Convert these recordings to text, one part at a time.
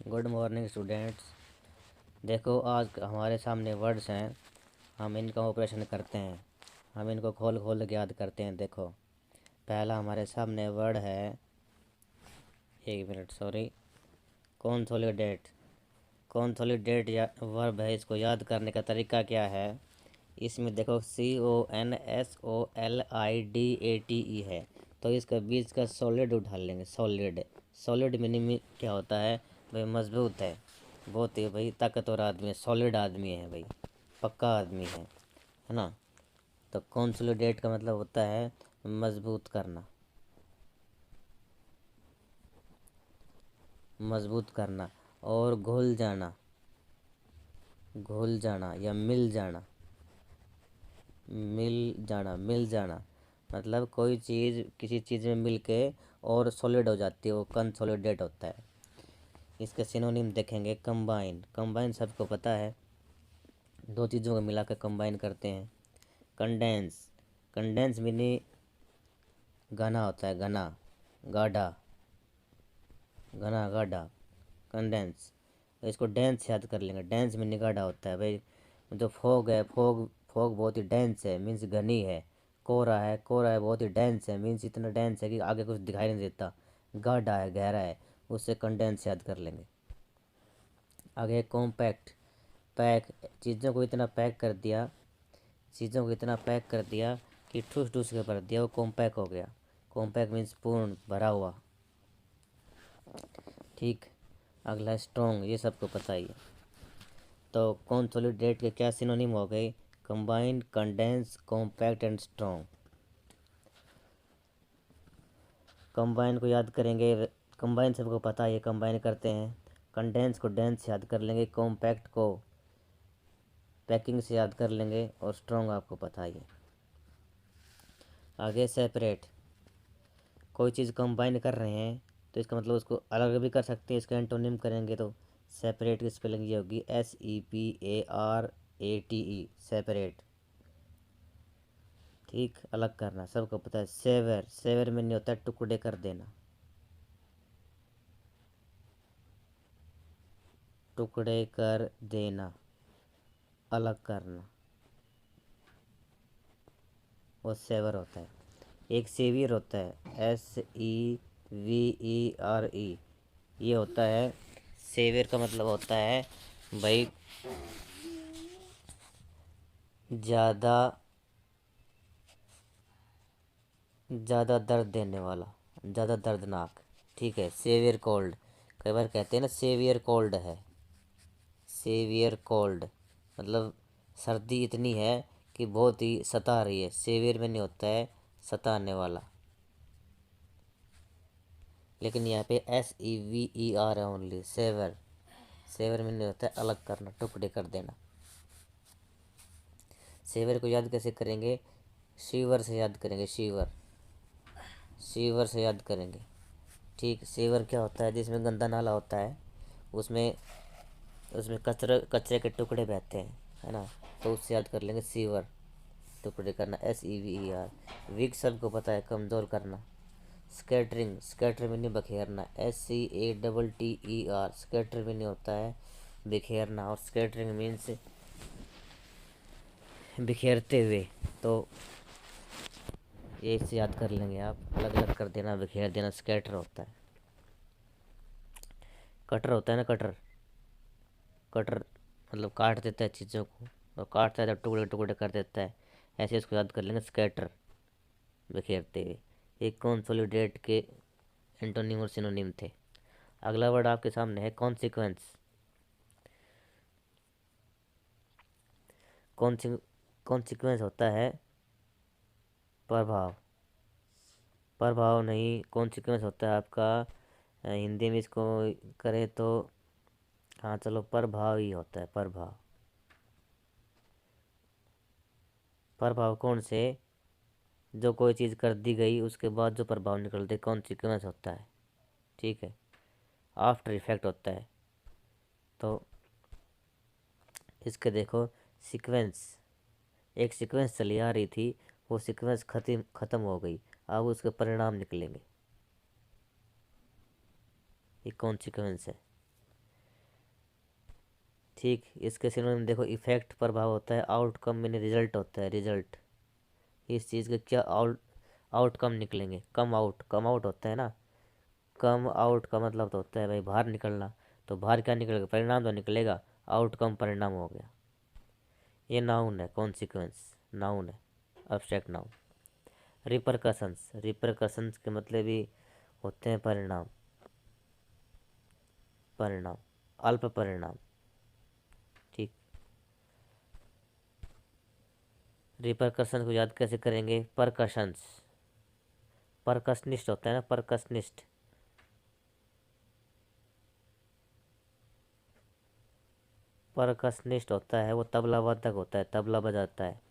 Good morning students. देखो आज हमारे सामने वर्ड्स हैं, हम इनका ऑपरेशन करते हैं। हम इनको खोल खोल के याद करते हैं। देखो पहला हमारे सामने वर्ड है, एक मिनट सॉरी, कंसोलिडेट। कंसोलिडेट या वर्ब है, इसको याद करने का तरीका क्या है। इसमें देखो CONSOLIDATE है, तो इसका बीच का सॉलिड उठा लेंगे। सॉलिड सॉलिड मीनिंग क्या होता है भाई? मजबूत है, बहुत ही भाई ताकतवर आदमी है, सॉलिड आदमी है भाई, पक्का आदमी है ना। तो कंसोलिडेट का मतलब होता है मजबूत करना, मजबूत करना। और घुल जाना, घुल जाना या मिल जाना, मिल जाना, मिल जाना मतलब कोई चीज़ किसी चीज़ में मिल के और सॉलिड हो जाती है, वो कंसोलिडेट होता है। इसके सिनोनिम देखेंगे, कंबाइन। कंबाइन सबको पता है, दो चीज़ों को मिलाकर कंबाइन करते हैं। कंडेंस, कंडेंस मीनिंग घना होता है, घना, गाढ़ा, घना गाढ़ा, कंडेंस। इसको डेंस याद कर लेंगे, डेंस मीनिंग गाढ़ा होता है भाई। जो फॉग है, फॉग फॉग बहुत ही डेंस है, मीन्स घनी है। कोहरा है, कोहरा है बहुत ही डेंस है, मीन्स इतना डेंस है कि आगे कुछ दिखाई नहीं देता। गाढ़ा है, गहरा है, उससे कंडेंस याद कर लेंगे। आगे कॉम्पैक्ट, पैक, चीज़ों को इतना पैक कर दिया, चीज़ों को इतना पैक कर दिया कि ठूस ठूस के भर दिया, वो कॉम्पैक्ट हो गया। कॉम्पैक्ट मीन्स पूर्ण, भरा हुआ। ठीक। अगला स्ट्रॉन्ग, ये सबको पता ही है। तो कंसोलिडेट के क्या सिनोनिम हो गए? Combine, condense, compact and strong. Combine को याद करेंगे, कंबाइन सबको पता है, ये कंबाइन करते हैं। कंडेंस को डेंस याद कर लेंगे, कॉम्पैक्ट को पैकिंग से याद कर लेंगे, और स्ट्रॉन्ग आपको पता ही है। आगे सेपरेट, कोई चीज़ कंबाइन कर रहे हैं तो इसका मतलब उसको अलग भी कर सकते हैं। इसका एंटोनिम करेंगे तो सेपरेट की स्पेलिंग ये होगी SEPARATE, सेपरेट। ठीक, अलग करना सबको पता है। सेवर, सेवर में नहीं होता है टुकड़े कर देना, टुकड़े कर देना, अलग करना, वो सेवर होता है। एक सेवियर होता है, SEVERE, ये होता है सेवियर का मतलब होता है भाई ज़्यादा, ज़्यादा दर्द देने वाला, ज़्यादा दर्दनाक। ठीक है, सेवियर कोल्ड, कई बार कहते हैं ना सेवियर कोल्ड है। सेवियर कोल्ड मतलब सर्दी इतनी है कि बहुत ही सता रही है। सेवियर में नहीं होता है सताने वाला, लेकिन यहाँ पे SEVER है ओनली, सेवर। सेवर में नहीं होता है अलग करना, टुकड़े कर देना। सेवर को याद कैसे करेंगे? शीवर से याद करेंगे, शीवर, शीवर से याद करेंगे। ठीक, सेवर क्या होता है? जिसमें गंदा नाला होता है, उसमें उसमें कचरे कचरे के टुकड़े बहते हैं, है ना, तो उससे याद कर लेंगे सीवर, टुकड़े करना, SEVER। वीक सबको पता है, कमज़ोर करना। स्कैटरिंग, स्कैटर में नहीं बखेरना, SCATTER, स्कैटर में नहीं होता है बिखेरना, और स्कैटरिंग मीन्स बिखेरते हुए। तो ये इससे याद कर लेंगे आप, अलग अलग कर देना, बिखेर देना, स्कैटर होता है। कटर होता है ना, कटर, कटर मतलब काट देता है चीज़ों को, और काटता है तो टुकड़े टुकड़े कर देता है, ऐसे इसको याद कर लेंगे, स्कैटर, बिखेरते हुए। एक कंसोलिडेट के एंटोनिम और सिनोनिम थे। अगला वर्ड आपके सामने है कॉन्सिक्वेंस। कॉन्सिक्वेंस होता है प्रभाव, प्रभाव नहीं, कॉन्सिक्वेंस होता है आपका, हिंदी में इसको करें तो, हाँ चलो, प्रभाव ही होता है, प्रभाव। प्रभाव कौन से? जो कोई चीज़ कर दी गई उसके बाद जो प्रभाव निकलते, कॉन्सिक्वेंस होता है। ठीक है, आफ्टर इफेक्ट होता है। तो इसके देखो, सीक्वेंस, एक सीक्वेंस चली आ रही थी, वो सीक्वेंस ख़त्म हो गई, अब उसके परिणाम निकलेंगे, ये कौन सीक्वेंस है। ठीक, इसके सिनोनिम देखो, इफेक्ट प्रभाव होता है, आउटकम में रिजल्ट होता है, रिजल्ट। इस चीज़ के क्या आउटकम निकलेंगे, कम आउट होता है ना, कम आउट का मतलब तो होता है भाई बाहर निकलना, तो बाहर क्या निकलेगा, परिणाम तो निकलेगा, आउटकम परिणाम हो गया। ये नाउन है, कॉन्सिक्वेंस नाउन है, अब्स्ट्रैक्ट नाउन। रिपरकशंस के मतलब भी होते हैं परिणाम, परिणाम, अल्प परिणाम। ठीक, रिपरकशन को याद कैसे करेंगे, परकशंस, परकशनिस्ट होता है ना, परकशनिस्ट, परकशनिस्ट होता है वो तबला वादक होता है, तबला बजाता है।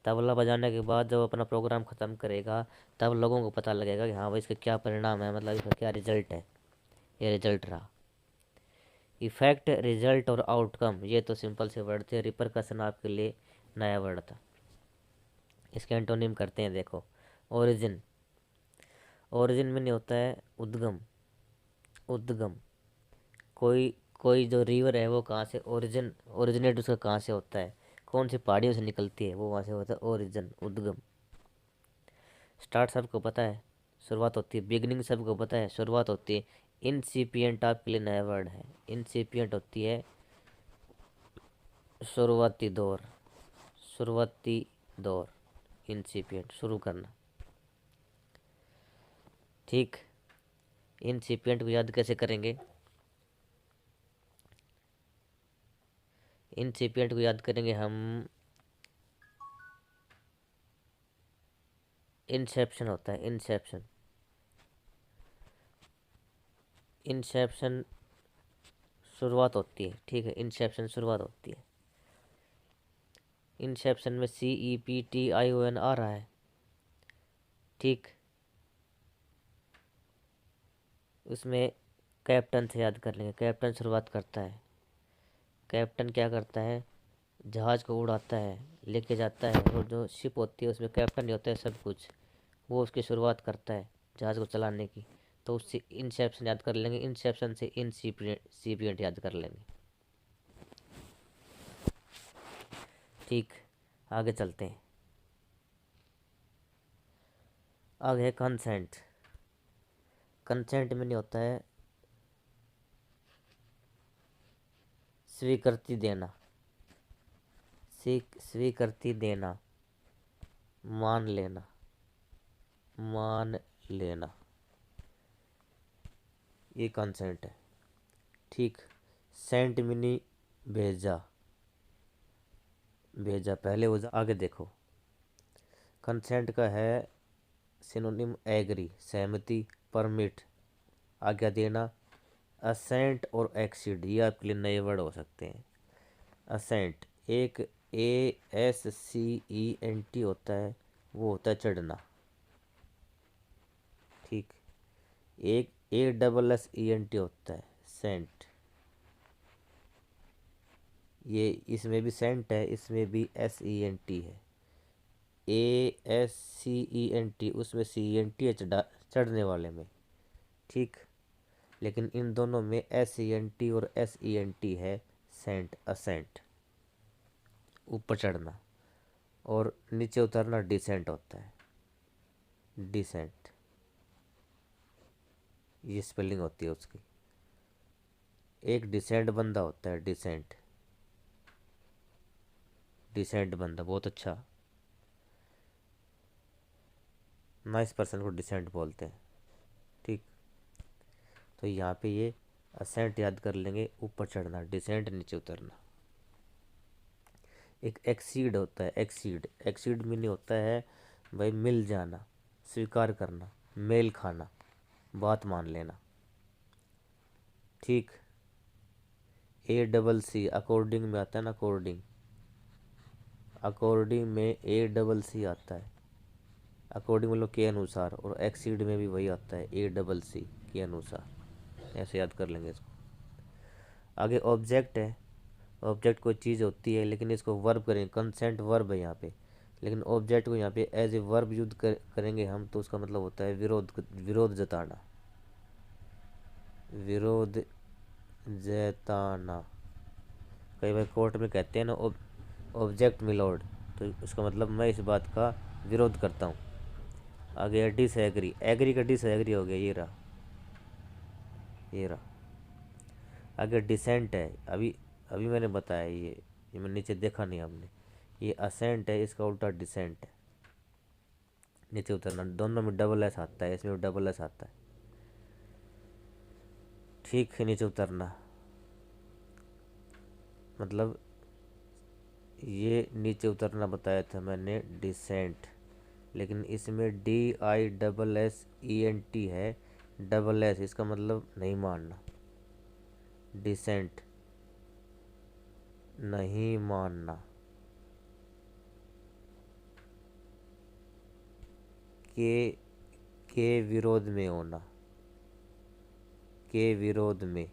तबला बजाने के बाद जब अपना प्रोग्राम ख़त्म करेगा तब लोगों को पता लगेगा कि हाँ भाई इसका क्या परिणाम है, मतलब इसका क्या रिजल्ट है, ये रिजल्ट रहा। इफेक्ट, रिजल्ट और आउटकम, ये तो सिंपल से वर्ड थे। रिपरकशन आपके लिए नया वर्ड था। इसके एंटोनिम करते हैं, देखो, ओरिजिन, ओरिजिन में नहीं होता है उद्गम, उद्गम, कोई कोई जो रिवर है वो कहाँ से ओरिजिनेट उसका कहाँ से होता है, कौन सी पहाड़ियों से निकलती है, वो वहाँ से होता है ओरिजिन, उद्गम। स्टार्ट सबको पता है, शुरुआत होती है, बिगनिंग सबको पता है, शुरुआत होती है। इनसिपिएंट आपके लिए नया वर्ड है, इनसिपिएंट होती है शुरुआती दौर, शुरुआती दौर, इनसिपिएंट, शुरू करना। ठीक, इनसिपिएंट को याद कैसे करेंगे, इनसिपिएंट को याद करेंगे हम, इंसेप्शन होता है, इंसेप्शन, इंसेप्शन शुरुआत होती है। ठीक है, इंसेप्शन शुरुआत होती है। इंसेप्शन में CEPTION आ रहा है। ठीक, उसमें कैप्टन से याद कर लेंगे, कैप्टन शुरुआत करता है। कैप्टन क्या करता है, जहाज़ को उड़ाता है, लेके जाता है, और जो शिप होती है उसमें कैप्टन ही होता है सब कुछ, वो उसकी शुरुआत करता है जहाज़ को चलाने की। तो उससे इंसेप्शन याद कर लेंगे, इंसेप्शन से इनसिपिएंट याद कर लेंगे। ठीक, आगे चलते हैं। आगे है कंसेंट। कंसेंट में नहीं होता है स्वीकृति देना, स्वीकृति देना, मान लेना, मान लेना, ये कंसेंट है। ठीक, सेंट मिनी, भेजा, भेजा, पहले वो आगे देखो, कंसेंट का है सिनोनिम एग्री, सहमति, परमिट, आज्ञा देना, असेंट और एक्सीड, ये आपके लिए नए वर्ड हो सकते हैं। असेंट एक ASCENT होता है, वो होता है चढ़ना। ठीक, एक ASSENT होता है, सेंट, ये इसमें भी सेंट है, इसमें भी SENT है। ASCENT, उसमें CENT है चढ़ने वाले में। ठीक, लेकिन इन दोनों में SENT और SENT है, सेंट, असेंट, ऊपर चढ़ना, और नीचे उतरना डिसेंट होता है, डिसेंट, ये स्पेलिंग होती है उसकी। एक डिसेंट बंदा होता है, डिसेंट, डिसेंट बंदा, बहुत अच्छा, नाइस पर्सन को डिसेंट बोलते हैं। ठीक, तो यहाँ पे ये असेंट याद कर लेंगे, ऊपर चढ़ना, डिसेंट नीचे उतरना। एक एक्सीड होता है, एक्सीड, एक्सीड मीन होता है भाई मिल जाना, स्वीकार करना, मेल खाना, बात मान लेना। ठीक, ACC अकॉर्डिंग में आता है ना, अकॉर्डिंग, अकॉर्डिंग में ACC आता है, अकॉर्डिंग मतलब के अनुसार, और एक्सीड में भी वही आता है, ACC के अनुसार, ऐसे याद कर लेंगे इसको। आगे ऑब्जेक्ट है, ऑब्जेक्ट कोई चीज़ होती है, लेकिन इसको वर्ब करेंगे, कंसेंट वर्ब है यहाँ पे, लेकिन ऑब्जेक्ट को यहाँ पे एज ए वर्ब यूज करेंगे हम, तो उसका मतलब होता है विरोध, विरोध जताना, विरोध जताना, कई बार कोर्ट में कहते हैं ना ऑब्जेक्ट मिलोड, तो उसका मतलब मैं इस बात का विरोध करता हूँ। आगे डिसएग्री, एग्री का डिसएग्री हो गया, ये रहा, ये रहा। आगे डिसेंट है, अभी अभी मैंने बताया, ये मैंने नीचे देखा नहीं आपने, ये असेंट है, इसका उल्टा डिसेंट है। नीचे उतरना, दोनों में डबल एस आता है, इसमें डबल एस आता है। ठीक है, नीचे उतरना मतलब ये नीचे उतरना बताया था मैंने डिसेंट, लेकिन इसमें DISSENT है, डबल एस, इसका मतलब नहीं मानना, डिसेंट नहीं मानना। के के विरोध में होना, के विरोध में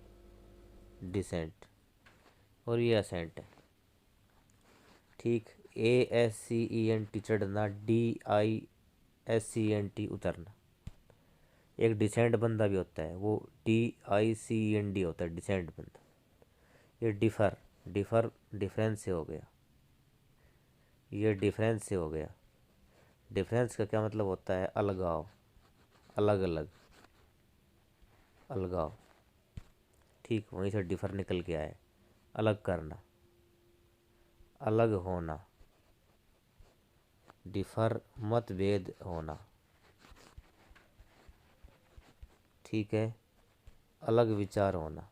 डिसेंट, और ये असेंट है। ठीक, ASCENT चढ़ना, DISCENT उतरना। एक डिसेंट बंदा भी होता है, वो DICEND होता है, डिसेंट बंदा। ये डिफर, डिफर डिफरेंस से हो गया, ये डिफरेंस से हो गया। डिफरेंस का क्या मतलब होता है? अलगाव, अलग अलग, अलगाव। ठीक, वहीं से डिफर निकल के आए, अलग करना, अलग होना, डिफर मतभेद होना। ठीक है, अलग विचार होना,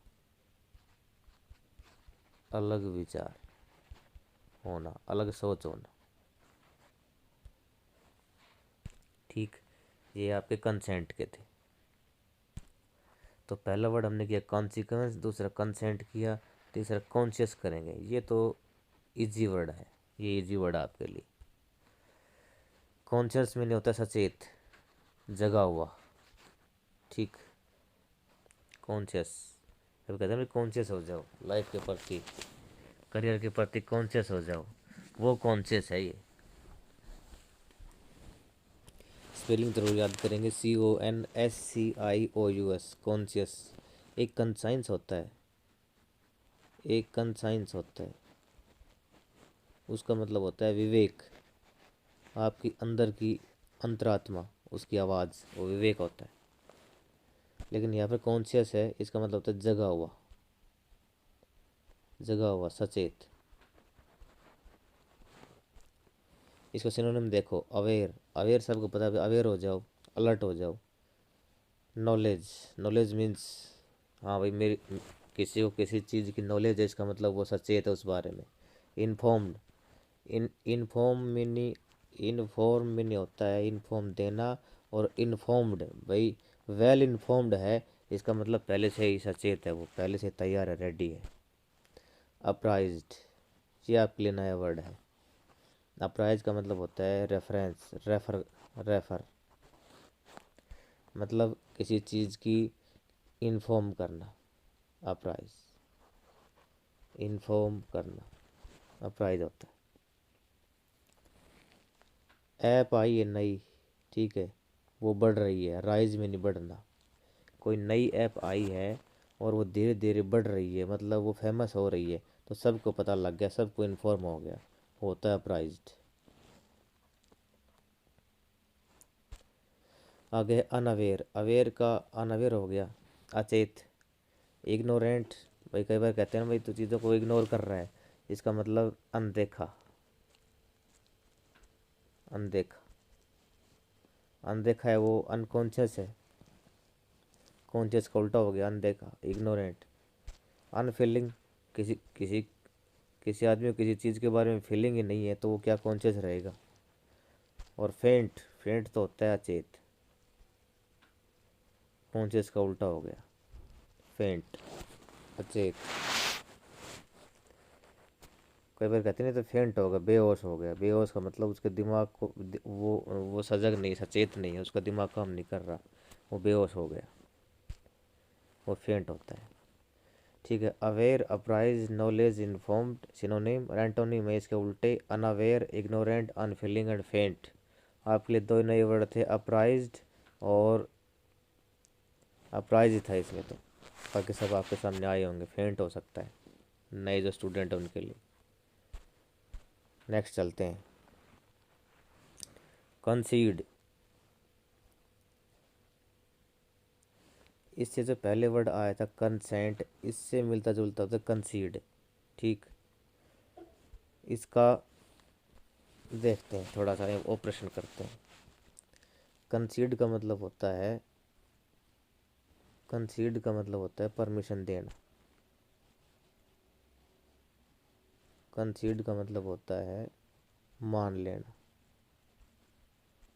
अलग विचार होना, अलग सोच होना। ठीक, ये आपके कंसेंट के थे। तो पहला वर्ड हमने किया कॉन्सिक्वेंस, दूसरा कंसेंट किया, तीसरा कॉन्शियस करेंगे। ये तो इजी वर्ड है, ये इजी वर्ड आपके लिए। कॉन्शियस में नहीं होता सचेत, जगा हुआ। ठीक, कॉन्शियस, जब कहते हैं कॉन्शियस हो जाओ, लाइफ के प्रति, करियर के प्रति कॉन्शियस हो जाओ, वो कॉन्शियस है। ये स्पेलिंग जरूर याद करेंगे, CONSCIOUS, कॉन्शियस। एक कंसाइंस होता है, एक कंसाइंस होता है, उसका मतलब होता है विवेक, आपकी अंदर की अंतरात्मा, उसकी आवाज़, वो विवेक होता है। लेकिन यहाँ पे कॉन्शियस है, इसका मतलब होता है जगा हुआ, जगा हुआ, सचेत। इसको सिनोनिम देखो, अवेयर, अवेयर सबको पता है, अवेयर हो जाओ, अलर्ट हो जाओ। नॉलेज, नॉलेज मीन्स, हाँ भाई मेरी किसी को किसी चीज़ की नॉलेज है, इसका मतलब वो सचेत है उस बारे में। इन्फॉर्म्ड, इन्फॉर्म मीनी, इन्फॉर्म मीनी होता है इन्फॉर्म देना, और इन्फॉर्म्ड भाई वेल इन्फॉर्म्ड है, इसका मतलब पहले से ही सचेत है, वो पहले से तैयार है, रेडी है। अप्राइज्ड, ये आपके लिए नया वर्ड है। अप्राइज का मतलब होता है रेफरेंस, रेफर, रेफर मतलब किसी चीज़ की इन्फॉर्म करना, अप्राइज, इन्फॉर्म करना, अप्राइज होता है। ऐप आई है नई, ठीक है, वो बढ़ रही है, राइज में नहीं बढ़ना। कोई नई ऐप आई है और वो धीरे धीरे बढ़ रही है, मतलब वो फेमस हो रही है, तो सबको पता लग गया, सबको इन्फॉर्म हो गया, होता है अप्राइज्ड। आगे अनअवेयर, अवेयर का अनअवेयर हो गया, अचेत। इग्नोरेंट, भाई कई बार कहते हैं ना भाई तो चीज़ों को इग्नोर कर रहा है, इसका मतलब अनदेखा, अनदेखा, अनदेखा है वो अनकॉन्शियस है, कॉन्शियस का उल्टा हो गया अनदेखा, इग्नोरेंट। अनफीलिंग, किसी किसी किसी आदमी को किसी चीज़ के बारे में फीलिंग ही नहीं है, तो वो क्या कॉन्शियस रहेगा। और फेंट, फेंट तो होता है अचेत, कॉन्शियस का उल्टा हो गया, फेंट, अचेत। कई बार कहते नहीं तो फेंट हो गया, बेहोश हो गया, बेहोश का मतलब उसके दिमाग को वो सजग नहीं, सचेत नहीं है, उसका दिमाग काम नहीं कर रहा, वो बेहोश हो गया, वो फेंट होता है। ठीक है, aware, apprise, knowledge, informed synonym और एंटोनिम है इसके उल्टे, अनअवेयर, इग्नोरेंट, अनफीलिंग एंड फेंट। आपके लिए दो नए वर्ड थे, अप्राइज्ड और अप्राइज था इसमें तो, बाकी सब आपके सामने आए होंगे। फेंट हो सकता है, नए जो स्टूडेंट हैं उनके लिए। नेक्स्ट चलते हैं। कंसीड, इससे जो पहले वर्ड आया था कंसेंट, इससे मिलता जुलता होता है कंसीड। ठीक, इसका देखते हैं, थोड़ा सा ऑपरेशन करते हैं। कंसीड का मतलब होता है, कंसीड का मतलब होता है परमिशन देना। कंसीड का मतलब होता है मान लेना।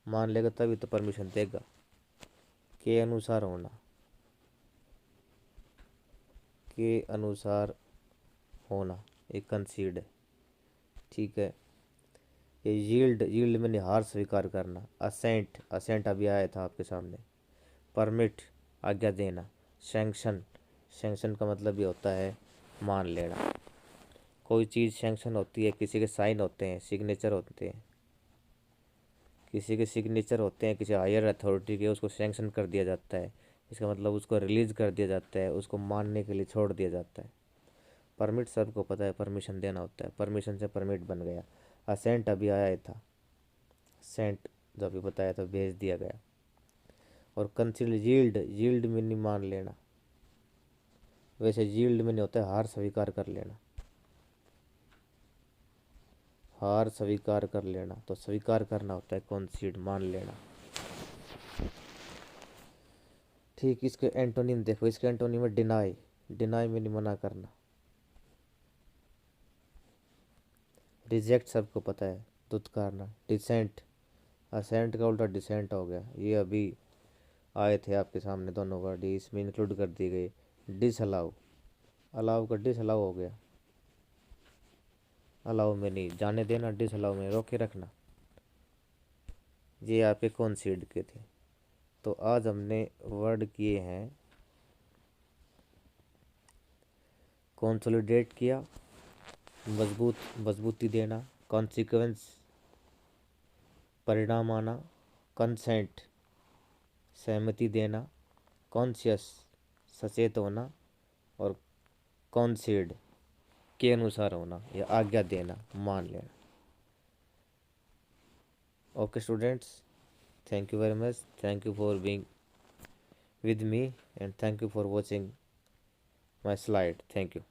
मान लेगा तभी तो परमिशन देगा। के अनुसार होना, के अनुसार होना, एक कंसीड है। ठीक है। ये यील्ड, यील्ड में हार स्वीकार करना। असेंट, असेंट अभी आया था आपके सामने। परमिट, आज्ञा देना। सैंक्शन, सैंक्शन का मतलब ये होता है मान लेना। कोई चीज़ सैंक्शन होती है, किसी के साइन होते हैं, सिग्नेचर होते हैं, किसी के सिग्नेचर होते हैं, किसी हायर अथॉरिटी के, उसको सैंक्शन कर दिया जाता है। इसका मतलब उसको रिलीज़ कर दिया जाता है, उसको मानने के लिए छोड़ दिया जाता है। परमिट सबको पता है, परमिशन देना होता है, परमिशन से परमिट बन गया। असेंट अभी आया था, सेंट जो अभी बताया था, भेज दिया गया। और कंसील, यील्ड, यील्ड में नहीं मान लेना, वैसे यील्ड में नहीं होता है हार स्वीकार कर लेना। हार स्वीकार कर लेना, तो स्वीकार करना होता है कंसीड, मान लेना। ठीक, इसके एंटोनिम देखो, इसके एंटोनिम है डिनाई, डिनाई में नहीं मना करना। रिजेक्ट सबको पता है, दुत्कारना। डिसेंट, असेंट का उल्टा डिसेंट हो गया, ये अभी आए थे आपके सामने दोनों वर्ड, इसमें इंक्लूड कर दी गई। डिसअलाउ, अलाउ का डिसअलाउ हो गया। अलाउ में नहीं जाने देना, डिसअलाउ में रोके रखना। ये आपके कंसीड के थे। तो आज हमने वर्ड किए हैं, कंसोलिडेट किया, मजबूती देना, कॉन्सिक्वेंस परिणाम आना, कंसेंट सहमति देना, कॉन्शियस सचेत होना, और कॉन्सीड के अनुसार होना या आज्ञा देना, मान लेना। Okay students, thank you very much, thank you for being with me, and thank you for watching my slide. Thank you.